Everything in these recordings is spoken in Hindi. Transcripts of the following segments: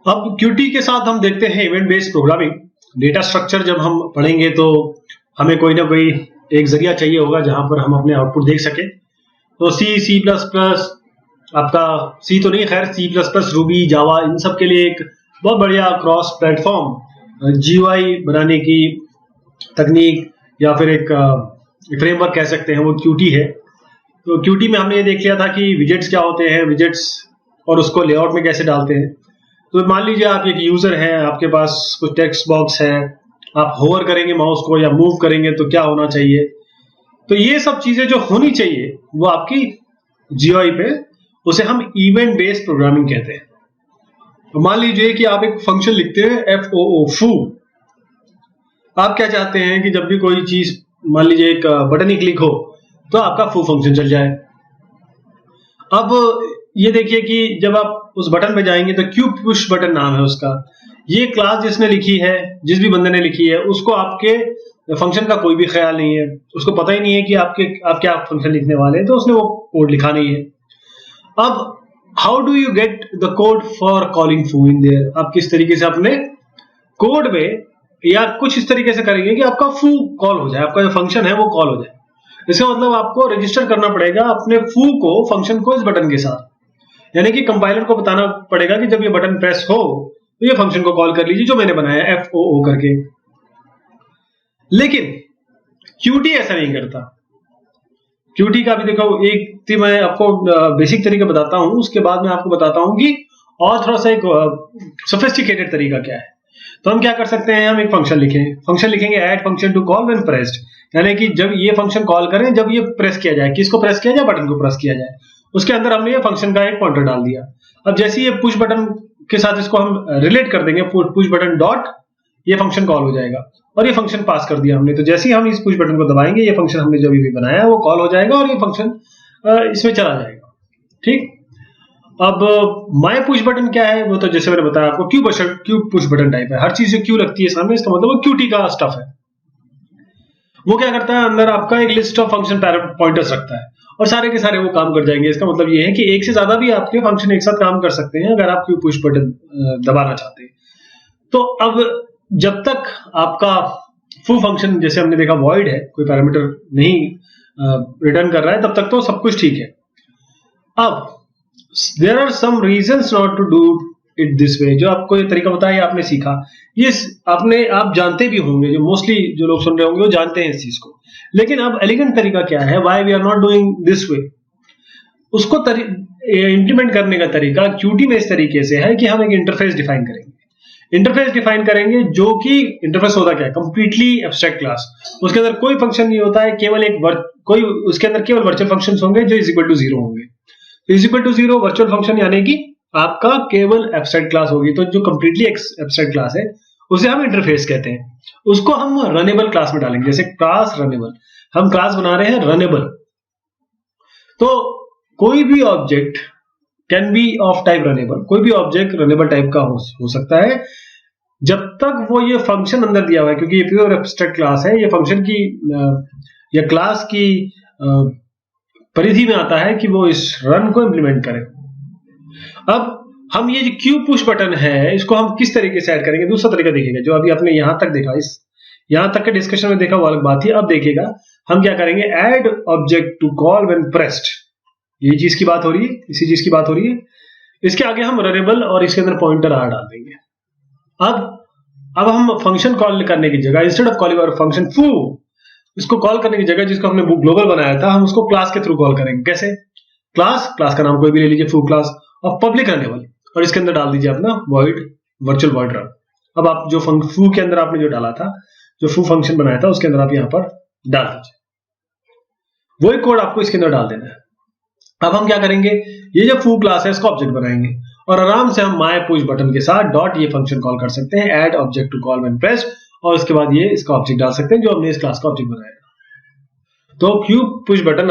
अब Qt के साथ हम देखते हैं event based programming. Data structure जब हम पढ़ेंगे तो हमें कोई ना कोई एक जरिया चाहिए होगा जहां पर हम अपने आउटपुट देख सकें। तो सी प्लस प्लस, आपका सी तो नहीं, खैर सी प्लस प्लस, रूबी, जावा, इन सब के लिए एक बहुत बढ़िया क्रॉस प्लेटफॉर्म जीयूआई बनाने की तकनीक या फिर एक फ्रेमवर्क कह सकते हैं, वो Qt है। तो Qt में हमने ये देख लिया था कि विजेट्स क्या होते हैं, विजेट्स और उसको लेआउट में कैसे डालते हैं। तो मान लीजिए आप एक यूजर हैं, आपके पास कुछ टेक्स्ट बॉक्स है, आप होवर करेंगे माउस को या मूव करेंगे तो क्या होना चाहिए। तो ये सब चीजें जो होनी चाहिए वो आपकी जीयूआई पे, उसे हम इवेंट बेस्ड प्रोग्रामिंग कहते हैं। तो मान लीजिए कि आप एक फंक्शन लिखते हैं FOO, फू। आप क्या चाहते हैं कि जब भी कोई चीज, मान लीजिए एक बटन ही क्लिक हो तो आपका फू फंक्शन चल जाए। अब ये देखिए कि जब आप उस बटन पे जाएंगे तो क्यू पुश बटन नाम है उसका। ये क्लास जिसने लिखी है, जिस भी बंदे ने लिखी है, उसको आपके फंक्शन का कोई भी ख्याल नहीं है, उसको पता ही नहीं है कि आप क्या फंक्शन लिखने वाले हैं, तो उसने वो कोड लिखा नहीं है। अब how do you get the code for calling फू इन देयर। आप किस तरीके से अपने कोड में या कुछ इस तरीके से करेंगे कि आपका फू कॉल हो जाए, आपका जो फंक्शन है वो कॉल हो जाए। इसका मतलब आपको रजिस्टर करना पड़ेगा अपने फू को, फंक्शन को, इस बटन के साथ। यानी कि कंपाइलर को बताना पड़ेगा कि जब ये बटन प्रेस हो तो ये फंक्शन को कॉल कर लीजिए जो मैंने बनाया FOO करके। लेकिन Qt ऐसा नहीं करता। Qt का भी देखो, एक मैं आपको बेसिक तरीका बताता हूं, उसके बाद मैं आपको बताता हूं कि और थोड़ा सा एक सोफिस्टिकेटेड तरीका क्या है। तो हम क्या कर सकते हैं, हम एक फंक्शन लिखेंगे add function to call when pressed, यानी कि जब ये फंक्शन कॉल करें, जब ये प्रेस किया जाए। किसको प्रेस किया जाए? बटन को प्रेस किया जाए। उसके अंदर हमने ये फंक्शन का एक पॉइंटर डाल दिया। अब जैसे ये पुश बटन के साथ इसको हम रिलेट कर देंगे, पुश बटन डॉट, ये फंक्शन कॉल हो जाएगा और ये फंक्शन पास कर दिया हमने। तो जैसे ही हम इस पुश बटन को दबाएंगे, ये फंक्शन हमने जो भी बनाया है वो कॉल हो जाएगा और ये फंक्शन इसमें चला जाएगा। ठीक। अब माय पुश बटन क्या है, वो तो जैसे मैंने बताया आपको क्यू पुश बटन टाइप है। हर चीज से क्यू लगती है सामने, इसका मतलब वो Qt का स्टफ है। वो क्या करता है, अंदर आपका एक लिस्ट ऑफ फंक्शन पॉइंटर्स रखता है और सारे के सारे वो काम कर जाएंगे। इसका मतलब ये है कि एक से ज्यादा भी आपके फंक्शन एक साथ काम कर सकते हैं अगर आप क्यू पुश बटन दबाना चाहते हैं। तो अब जब तक आपका फू फंक्शन, जैसे हमने देखा, वॉइड है, कोई पैरामीटर नहीं रिटर्न कर रहा है, तब तक तो सब कुछ ठीक है। अब there are some reasons not to do it this way. जो आपको ये तरीका बताया, आपने सीखा, ये आप जानते भी होंगे, जो मोस्टली जो लोग सुन रहे होंगे वो जानते हैं इस चीज को। लेकिन अब एलिगेंट तरीका क्या है, why we are not doing this way, उसको इंप्लीमेंट करने का तरीका Qt में इस तरीके से है कि हम एक इंटरफेस डिफाइन करेंगे। इंटरफेस डिफाइन करेंगे जो कि इंटरफेस होता क्या है, कंप्लीटली एब्स्ट्रैक्ट क्लास। उसके अंदर कोई फंक्शन नहीं होता है, केवल कोई उसके अंदर केवल वर्चुअल फंक्शंस होंगे जो इज इक्वल टू 0 होंगे। Is equal to 0 virtual function, यानी कि आपका केवल एब्स्ट्रैक्ट क्लास होगी। तो जो कंप्लीटली एब्स्ट्रैक्ट क्लास है उसे हम इंटरफेस कहते हैं। उसको हम रनेबल क्लास में डालेंगे। जैसे क्लास रनेबल, हम क्लास बना रहे हैं रनेबल। तो कोई भी object can be of type runnable, कोई भी ऑब्जेक्ट रनेबल टाइप का हो सकता है जब तक वो ये फंक्शन अंदर दिया हुआ है, क्योंकि ये प्योर एब्स्ट्रैक्ट क्लास है। ये फंक्शन की या क्लास की परिधि में आता है कि वो इस रन को इंप्लीमेंट करे। अब हम ये जो क्यू पुश बटन है, इसको हम किस तरीके से ऐड करेंगे, दूसरा तरीका देखिएगा। जो अभी आपने यहां तक देखा, इस यहां तक के डिस्कशन में देखा वो अलग बात थी। अब देखिएगा हम क्या करेंगे, add object to call when pressed. ये चीज की बात हो रही है, इसी चीज की बात हो रही है। इसके आगे हम रनेबल और इसके अंदर पॉइंटर R डाल देंगे। अब हम फंक्शन कॉल करने की जगह, instead of calling our function foo, इसको कॉल करने की जगह जिसको हमने ग्लोबल बनाया था, हम उसको क्लास के थ्रू कॉल करेंगे। कैसे? क्लास का नाम कोई भी ले लीजिए, फू क्लास और पब्लिक रनेबल, और इसके अंदर डाल दीजिए अपना वॉइड वर्चुअल वॉइड रन। अब आप जो फू के अंदर आपने जो डाला था, जो फू फंक्शन बनाया था, उसके अंदर आप यहां पर डाल दीजिए। वही कोड आपको इसके अंदर डाल देना है। अब हम क्या करेंगे, ये जो फू क्लास है इसको ऑब्जेक्ट बनाएंगे और आराम से हम माय पुश बटन के साथ डॉट ये फंक्शन कॉल कर सकते हैं, add object to call when pressed, और उसके बाद ये इसका ऑब्जेक्ट डाल सकते हैं जो हमने इस क्लास का ऑब्जेक्ट बनाया। तो Q push button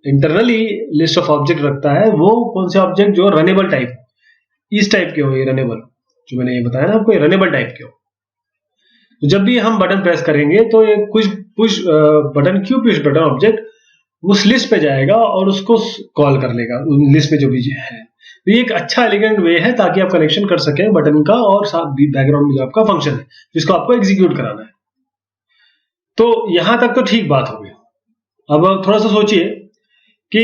internally list of object रखता है। वो कौन से ऑब्जेक्ट? जो रनेबल टाइप, इस टाइप के हो, ये रनेबल जो मैंने ये बताया ना आपको, ये रनेबल टाइप के हो। तो जब भी हम बटन प्रेस करेंगे तो ये कुछ push button, Q push button object उस लिस्ट पे जाएगा और उसको कॉल कर लेगा, उस लिस्ट में जो भी है। तो ये एक अच्छा एलिगेंट वे है ताकि आप कनेक्शन कर सकें बटन का और साथ बैकग्राउंड में जो आपका फंक्शन है जिसको आपको एग्जीक्यूट कराना है। तो यहां तक तो ठीक बात हो गई। अब थोड़ा सा सोचिए कि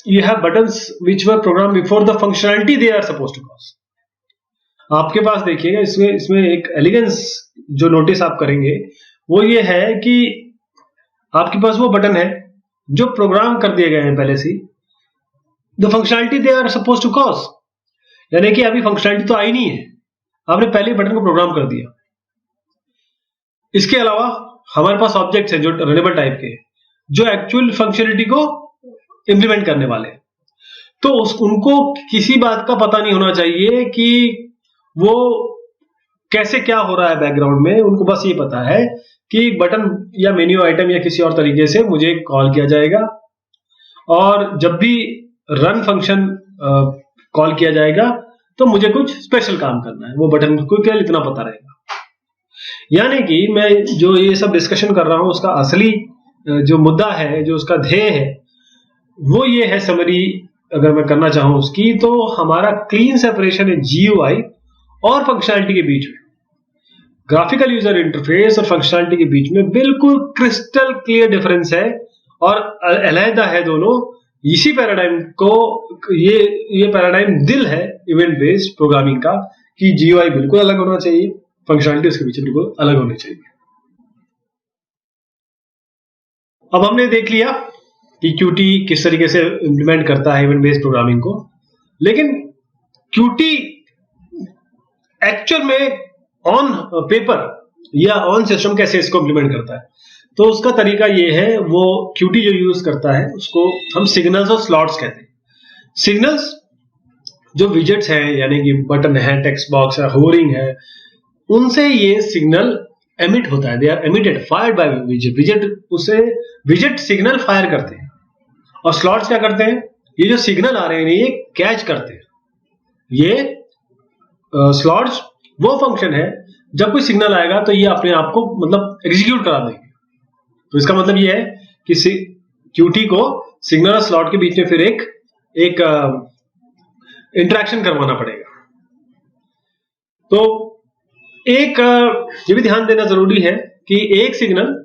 you have buttons which were program before the functionality they are suppose to cause. आपके पास देखिएगा इसमें इसमें एक एलिगेंस जो नोटिस आप करेंगे वो ये है कि आपके पास वो बटन है जो प्रोग्राम कर दिए गए हैं पहले से, the functionality they are suppose to cause, यानी कि अभी फंक्शनैलिटी तो आई नहीं है, आपने पहले ही बटन को प्रोग्राम कर दिया। इसके अलावा हमारे पास ऑब्जेक्ट्स हैं जो रनेबल टाइप के, जो एक्चुअल फंक्शनैलिटी को इंप्लीमेंट करने वाले हैं। तो उनको किसी बात का पता नहीं होना चाहिए कि वो कैसे क्या हो रहा है बैकग्राउंड में, उनको बस ये पता है कि बटन या मेन्यू आइटम या किसी और तरीके से मुझे कॉल किया जाएगा, और जब भी रन फंक्शन कॉल किया जाएगा तो मुझे कुछ स्पेशल काम करना है, वो बटन को केवल इतना पता रहेगा। यानी कि मैं जो ये सब डिस्कशन कर रहा हूं उसका असली जो मुद्दा है, जो उसका ध्येय है, वो ये है, समरी अगर मैं करना चाहूं उसकी, तो हमारा क्लीन सेपरेशन है GUI और फंक्शनैलिटी के बीच में, ग्राफिकल यूजर इंटरफेस और फंक्शनैलिटी के बीच में बिल्कुल क्रिस्टल क्लियर डिफरेंस है और अलहदा है दोनों। इसी पैराडाइम को ये पैराडाइम दिल है इवेंट बेस्ड प्रोग्रामिंग का कि GUI बिल्कुल अलग होना चाहिए, फंक्शनैलिटी उसके पीछे बिल्कुल अलग होनी चाहिए। अब हमने देख लिया कि Qt किस तरीके से इंप्लीमेंट करता है इवेंट बेस्ड प्रोग्रामिंग को, लेकिन Qt एक्चुअल में ऑन पेपर या ऑन सिस्टम कैसे इसको इंप्लीमेंट करता है, तो उसका तरीका ये है, वो Qt जो यूज करता है उसको हम सिग्नल्स और स्लॉट्स कहते हैं। सिग्नल्स जो विजेट्स हैं, यानी कि बटन है, टेक्स्ट बॉक्स है, होवरिंग है, उनसे ये सिग्नल एमिट होता है, they are emitted fired by विजेट, उसे विजेट सिग्नल फायर करते हैं। और स्लॉट्स क्या करते हैं, ये जो सिग्नल आ रहे हैं ये कैच करते हैं। ये स्लॉट्स वो फंक्शन है जब कोई सिग्नल आएगा तो ये अपने आप को मतलब एग्जीक्यूट करा देंगे। तो इसका मतलब ये है कि Qt को सिग्नल और स्लॉट के बीच में फिर एक इंटरेक्शन करवाना पड़ेगा। तो एक ये भी ध्यान देना जरूरी है कि एक सिग्नल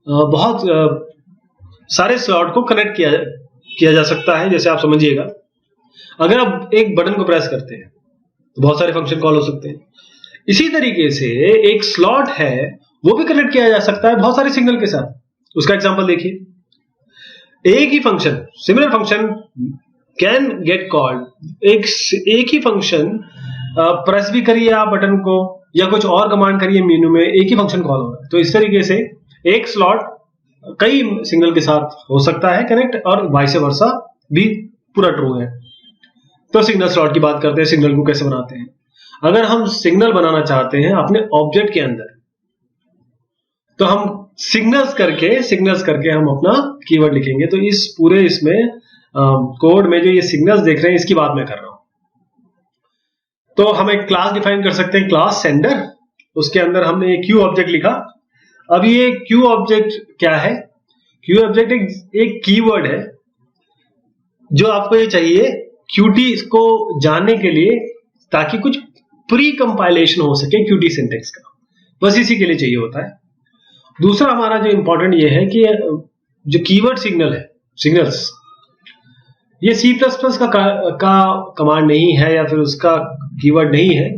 बहुत सारे स्लॉट को कनेक्ट किया जा सकता है। जैसे आप समझिएगा, अगर आप एक बटन को प्रेस करते हैं तो बहुत सारे फंक्शन कॉल हो सकते हैं। इसी तरीके से एक स्लॉट है वो भी कनेक्ट किया जा सकता है बहुत सारे सिग्नल के साथ। उसका एग्जांपल देखिए, एक ही function, similar function can get called, एक ही फंक्शन प्रेस भी करिए आप बटन को या कुछ और कमांड करिए मेन्यू में, एक ही फंक्शन कॉल होगा। तो इस तरीके से एक स्लॉट कई सिग्नल के साथ हो सकता है कनेक्ट, और वाइस वर्सा भी पूरा ट्रू है। तो सिग्नल स्लॉट की बात करते हैं, सिग्नल को कैसे बनाते हैं। अगर हम सिग्नल बनाना चाहते हैं अपने ऑब्जेक्ट के अंदर, तो हम सिग्नल्स करके हम अपना कीवर्ड लिखेंगे। तो इस पूरे इसमें कोड में जो ये सिग्नल्स देख रहे हैं इसकी बात मैं कर रहा हूं। तो हम एक क्लास डिफाइन कर सकते हैं, क्लास सेंडर, उसके अंदर हमने एक क्यू ऑब्जेक्ट लिखा। अब ये क्यू ऑब्जेक्ट क्या है, क्यू ऑब्जेक्ट एक कीवर्ड है जो आपको ये चाहिए Qt इसको जानने के लिए, ताकि कुछ प्री कंपाइलेशन हो सके Qt सिंटेक्स का, बस इसी के लिए चाहिए होता है। दूसरा हमारा जो इंपॉर्टेंट ये है कि जो कीवर्ड सिग्नल्स, ये C++ का कमांड नहीं है या फिर उसका कीवर्ड नहीं है।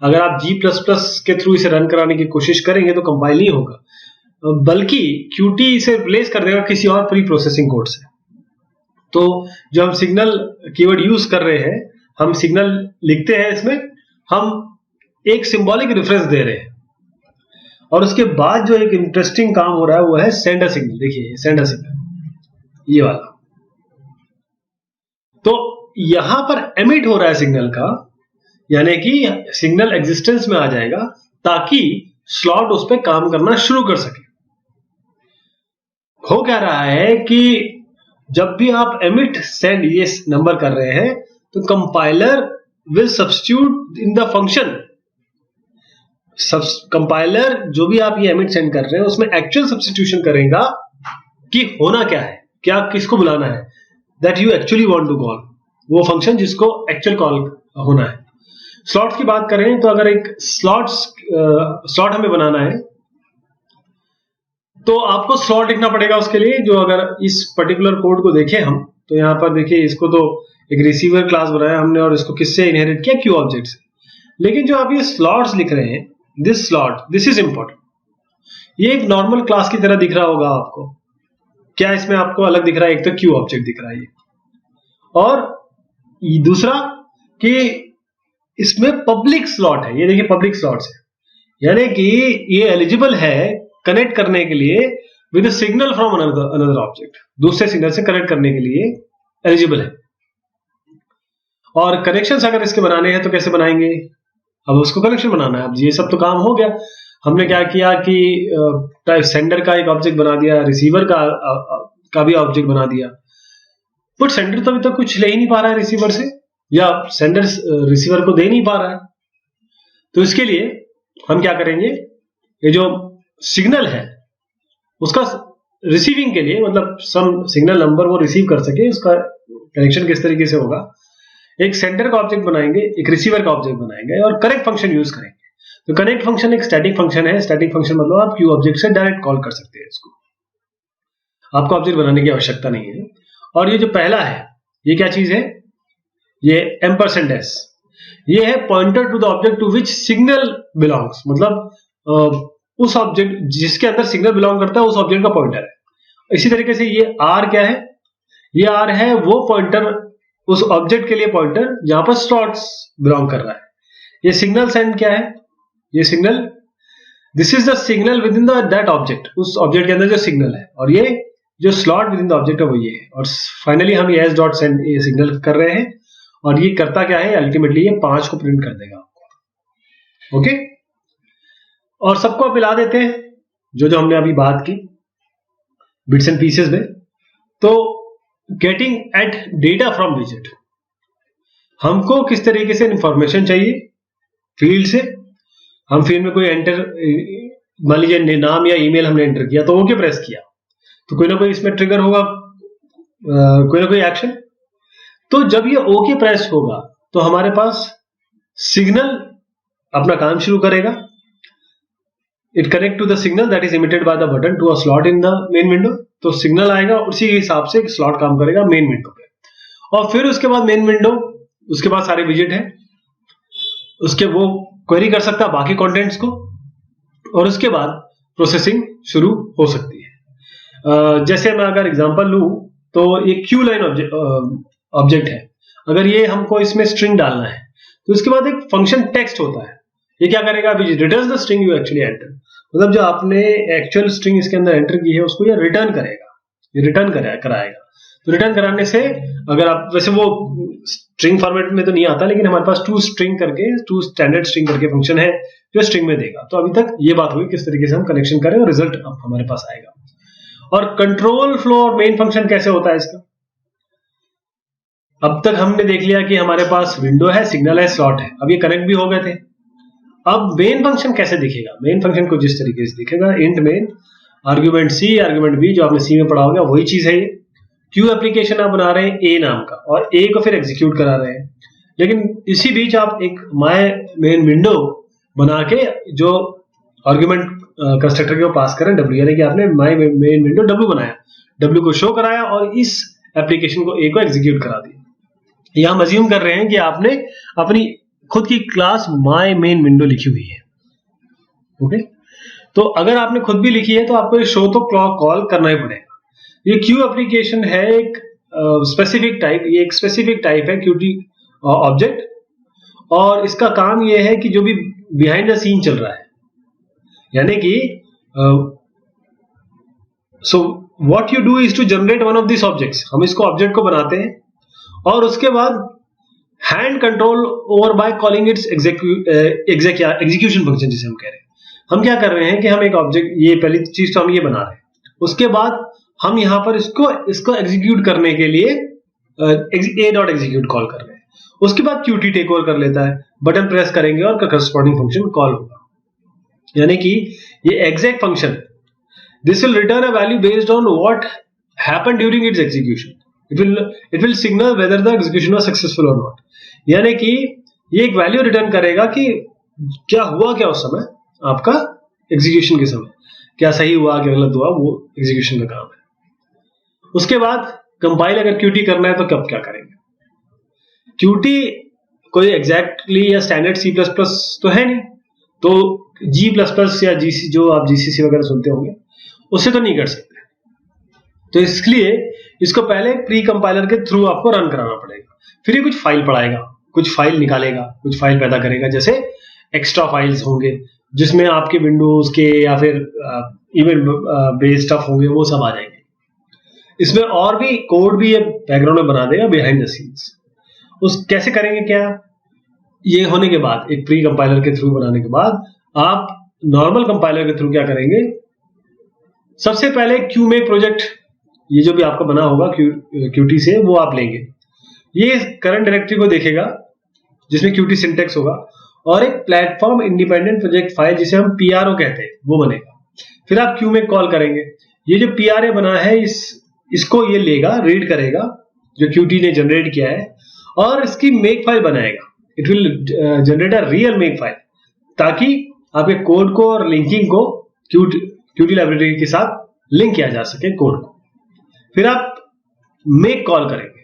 अगर आप G++ के थ्रू इसे रन कराने की कोशिश करेंगे तो कंपाइल नहीं होगा, बल्कि Qt इसे रिप्लेस कर देगा किसी और प्री प्रोसेसिंग कोड से। तो जो हम सिग्नल कीवर्ड यूज कर रहे हैं, हम सिग्नल लिखते हैं, इसमें हम एक सिंबॉलिक रेफरेंस दे रहे हैं, और उसके बाद जो एक इंटरेस्टिंग काम हो रहा है वो है सेंड अ सिग्नल। देखिए सेंड अ सिग्नल, ये वाला। तो यहां पर एमिट हो रहा है सिग्नल का, यानी कि सिग्नल एग्जिस्टेंस में आ जाएगा ताकि स्लॉट उस पर काम करना शुरू कर सके। हो क्या रहा है कि जब भी आप एमिट सेंड ये नंबर कर रहे हैं तो compiler will substitute in the function. Compiler जो भी आप ये एमिट सेंड कर रहे हैं उसमें एक्चुअल सब्स्टिट्यूशन करेगा कि होना क्या है, क्या किसको बुलाना है, that you actually want to call. वो फंक्शन जिसको एक्चुअल कॉल होना है। स्लॉट्स की बात करें तो अगर एक स्लॉट हमें बनाना है तो आपको स्लॉट लिखना पड़ेगा उसके लिए, जो अगर इस पर्टिकुलर कोड को देखें हम तो यहाँ पर देखिए, इसको तो एक रिसीवर क्लास बनाया हमने और इसको किससे इनहेरिट किया, क्यू ऑब्जेक्ट से। लेकिन जो आप ये स्लॉट्स लिख रहे हैं, this slot, this is important, ये एक नॉर्मल क्लास की तरह दिख रहा होगा आपको। क्या इसमें आपको अलग दिख रहा है? एक तो क्यू ऑब्जेक्ट दिख रहा है ये, और दूसरा कि इसमें पब्लिक स्लॉट है। ये देखिए पब्लिक स्लॉट्स है, यानी कि ये एलिजिबल है कनेक्ट करने के लिए with signal from another object, दूसरे सिग्नल से कनेक्ट करने के लिए एलिजिबल है। और कनेक्शंस अगर इसके बनाने हैं तो कैसे बनाएंगे? अब उसको कनेक्शन बनाना है। अब ये सब तो काम हो गया, हमने क्या किया कि सेंडर का एक ऑब्जेक्ट बना दिया, रिसीवर का भी ऑब्जेक्ट बना दिया, बट सेंडर तो अभी तक कुछ ले ही नहीं पा रहा है रिसीवर से, या सेंडर रिसीवर को दे नहीं पा रहा है। तो इसके लिए हम क्या करेंगे, ये जो सिग्नल है उसका रिसीविंग के लिए, मतलब सम सिग्नल नंबर वो रिसीव कर सके, उसका कनेक्शन किस तरीके से होगा, एक सेंडर का ऑब्जेक्ट बनाएंगे, एक रिसीवर का ऑब्जेक्ट बनाएंगे और कनेक्ट फंक्शन यूज करेंगे। तो कनेक्ट फंक्शन एक स्टैटिक फंक्शन है। स्टैटिक फंक्शन मतलब आप क्यू ऑब्जेक्ट से डायरेक्ट कॉल कर सकते हैं इसको, आपको ऑब्जेक्ट बनाने की आवश्यकता नहीं है। और ये जो पहला है, ये क्या चीज है, ये $s, ये है pointer to the object to which signal belongs, मतलब उस ऑब्जेक्ट जिसके अंदर सिग्नल बिलोंग करता है उस ऑब्जेक्ट का पॉइंटर है। इसी तरीके से ये r क्या है, ये r है वो पॉइंटर, उस ऑब्जेक्ट के लिए पॉइंटर जहां पर स्लॉट्स बिलोंग कर रहा है। ये सिग्नल सेंड क्या है, ये signal, this is the signal with in that object, उस ऑब्जेक्ट के अंदर जो सिग्नल है, और ये जो slot with in the object है वो ये है। और फाइनली हम ये s.send ये सिग्नल कर रहे हैं, और ये करता क्या है, अल्टीमेटली ये 5 को प्रिंट कर देगा आपको। ओके, और सबको मिला देते हैं जो जो हमने अभी बात की बिट्स एंड पीसेस में। तो गेटिंग एट डेटा फ्रॉम विजेट, हमको किस तरीके से इंफॉर्मेशन चाहिए फील्ड से। हम फील्ड में कोई एंटर, मान लीजिए नाम या ईमेल हमने एंटर किया तो ओके प्रेस किया, तो कोई ना कोई इसमें ट्रिगर होगा, कोई ना कोई एक्शन। तो जब ये ओके प्रेस होगा तो हमारे पास सिग्नल अपना काम शुरू करेगा। It connect to the signal that is emitted by the button to a slot in the main window. तो सिग्नल आएगा, उसी के हिसाब से स्लॉट काम करेगा मेन विंडो पे। और फिर उसके बाद मेन विंडो, उसके बाद सारे विजेट है, उसके वो क्वेरी कर सकता है बाकी कंटेंट्स को, और उसके बाद प्रोसेसिंग शुरू हो सकती है। जैसे मैं अगर एग्जांपल लूं तो ये क्यू लाइन ऑब्जेक्ट है, अगर ये हमको इसमें स्ट्रिंग डालना है तो इसके बाद एक फंक्शन टेक्स्ट होता है। ये क्या करेगा, returns the string you actually enter, मतलब जो आपने एक्चुअल स्ट्रिंग इसके अंदर एंटर की है उसको ये रिटर्न करेगा, ये रिटर्न कराएगा। तो रिटर्न कराने से, अगर आप वैसे वो स्ट्रिंग फॉर्मेट में तो नहीं आता, लेकिन हमारे पास टू स्टैंडर्ड स्ट्रिंग करके फंक्शन है जो स्ट्रिंग में देगा। तो अभी तक ये बात हुई किस तरीके से हम कनेक्शन करें और रिजल्ट हमारे पास आएगा। और कंट्रोल फ्लो और मेन फंक्शन कैसे होता है इसका, अब तक हमने देख लिया कि हमारे पास विंडो है, सिग्नल है, स्लॉट है, अब ये कनेक्ट भी हो गए थे। अब मेन फंक्शन कैसे दिखेगा, मेन फंक्शन को जिस तरीके से दिखेगा, इंट मेन, आर्ग्यूमेंट सी, आर्ग्यूमेंट बी, जो आपने सी में पढ़ा होगा वही चीज है ये। क्यू एप्लीकेशन आप बना रहे हैं ए नाम का, और ए को फिर एग्जीक्यूट करा रहे हैं, लेकिन इसी बीच आप एक माय मेन विंडो बना के जो आर्ग्यूमेंट कंस्ट्रक्टर को पास करें डब्ल्यू, यानी कि आपने माय मेन विंडो डब्ल्यू बनाया, डब्ल्यू को शो कराया और इस एप्लीकेशन को ए को एग्जीक्यूट करा दिया। यह हम अज्यूम कर रहे हैं कि आपने अपनी खुद की क्लास माय मेन विंडो लिखी हुई है। ओके, तो अगर आपने खुद भी लिखी है तो आपको ये शो तो कॉल करना ही पड़ेगा। ये क्यू एप्लीकेशन है एक स्पेसिफिक टाइप, ये एक स्पेसिफिक टाइप है क्यूटी ऑब्जेक्ट, और इसका काम ये है कि जो भी बिहाइंड द सीन चल रहा है, यानी कि so what you do is to generate one of this objects, हम इसको ऑब्जेक्ट को बनाते हैं और उसके बाद hand control over by calling its execution function, जिसे हम कह रहे हैं। हम क्या कर रहे हैं कि हम एक ऑब्जेक्ट, ये पहली चीज तो हम ये बना रहे हैं, उसके बाद हम यहां पर इसको एग्जीक्यूट करने के लिए a.execute कॉल कर रहे हैं। उसके बाद qt टेक ओवर कर लेता है, बटन प्रेस करेंगे और करस्पॉन्डिंग फंक्शन कॉल होगा, यानी कि ये exact function, this will return a value based on what happened during its execution. It will signal whether the execution was successful और नॉट। यानी कि ये एक वैल्यू रिटर्न करेगा कि क्या हुआ, क्या उस समय आपका एग्जीक्यूशन के समय क्या सही हुआ, क्या गलत हुआ, वो एग्जीक्यूशन का काम है। उसके बाद कंपाइल अगर क्यूटी करना है तो कब क्या करेंगे। क्यूटी कोई एग्जैक्टली या स्टैंडर्ड सी प्लस प्लस तो है नहीं, तो जी प्लस प्लस या जीसी, जो आप जीसीसी वगैरह सुनते होंगे, उससे तो नहीं कर सकते। तो इसलिए इसको पहले प्री कंपाइलर के थ्रू आपको रन कराना पड़ेगा। फिर ये कुछ फाइल पढ़ाएगा, कुछ फाइल निकालेगा, कुछ फाइल पैदा करेगा, जैसे एक्स्ट्रा फाइल्स होंगे जिसमें आपके विंडोज के या फिर इवेंट बेस्ड स्टफ होंगे, वो सब आ जाएंगे। इसमें और भी कोड भी ये बैकग्राउंड में बना देगा बिहाइंड द सीन्स। उस कैसे करेंगे क्या, ये होने के बाद, एक प्री कंपाइलर के थ्रू बनाने के बाद आप नॉर्मल कंपाइलर के थ्रू क्या करेंगे, सबसे पहले क्यूमेक प्रोजेक्ट, ये जो भी आपका बना होगा क्यूटी से, वो आप लेंगे। ये करंट डायरेक्टरी को देखेगा जिसमें क्यूटी सिंटेक्स होगा, और एक प्लेटफॉर्म इंडिपेंडेंट प्रोजेक्ट फाइल जिसे हम पीआरओ कहते हैं वो बनेगा। फिर आप क्यूमेक कॉल करेंगे। ये जो पीआरए बना है इसको ये लेगा, रीड करेगा जो क्यूटी ने जनरेट किया है, और इसकी मेक फाइल बनाएगा। It will generate a real make file, ताकि आपके कोड को और लिंकिंग को क्यूटी लाइब्रेरी के साथ लिंक किया जा सके कोड को। फिर आप मेक कॉल करेंगे,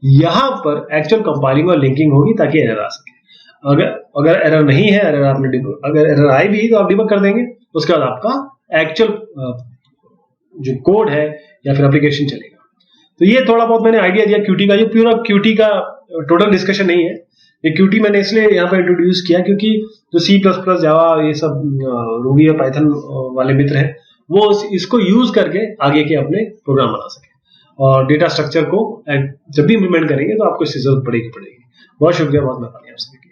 यहां पर एक्चुअल कंपाइलिंग और लिंकिंग होगी ताकि एरर आ सके। अगर एरर नहीं है, अगर एरर आई भी तो आप डिबग कर देंगे। उसके बाद आपका एक्चुअल जो कोड है या फिर एप्लीकेशन चलेगा। तो ये थोड़ा बहुत मैंने आइडिया दिया क्यूटी का। ये पूरा क्यूटी का टोटल डिस्कशन नहीं है, ये क्यूटी मैंने इसलिए यहाँ पर इंट्रोड्यूस किया क्योंकि जो सी प्लस प्लस, जावा, ये सब रूबी या पाइथन वाले मित्र हैं, वो इसको यूज करके आगे के अपने प्रोग्राम बना सके। और डेटा स्ट्रक्चर को जब भी इंप्लीमेंट करेंगे तो आपको इसकी जरूरत पड़ेगी। बहुत शुक्रिया, बहुत मेहरबानी आपसे।